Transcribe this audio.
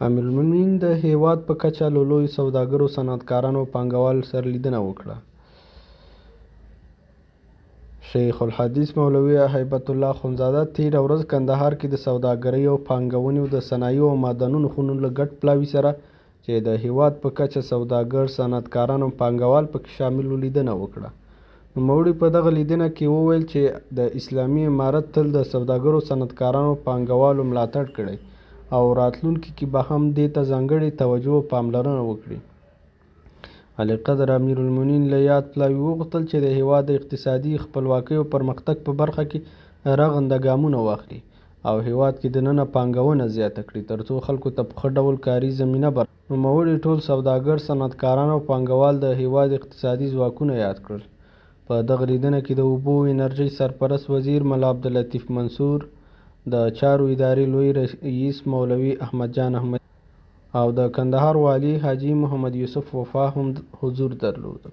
امیرالمؤمنین د هیواد په کچه له لویو سوداګرو، صنعتکارانو او پانګوالو سره لیدنه وکړه. شیخ الحدیث مولوي هیبت الله اخندزاده تېره ورځ کندهار کې د سوداګرۍ او پانګونې او د صنایعو او معدنونو خونو له ګډ پلاوي سره چې د هیواد په کچه سوداګر، صنعتکاران او پانګوال پکې شامل وو لیدنه وکړه. نوموړي په دغه لیدنه کې وویل چې د اسلامي امارت تل د سوداګرو، صنعتکارانو او پانګوالو ملاتړ کړی او راتلونکي کې به هم دې ته ځانګړې توجه او پاملرنه وکړي. اعلی قدر امیرالمؤمنین له یاد پلاوي وغوښتل چې د هیواد د اقتصادي خپلواکۍ او پرمختګ په برخه کې رغنده ګامونه واخلي او هیواد کې دننه پانګونه زیاته کړي ترڅو خلکو ته په ښه ډول کاري زمینه برابره. نوموړي ټول سوداګر، صنعتکاران او پانګوال د هیواد اقتصادي ځواکونه یاد کړل. په دغه لیدنه کې د اوبو او انرژۍ سرپرست وزیر ملا عبداللطیف منصور، د چارو ادارې لوی رئیس مولوي احمد جان احمدي او د کندهار والي حاجي محمد یوسف وفا هم حضور درلود.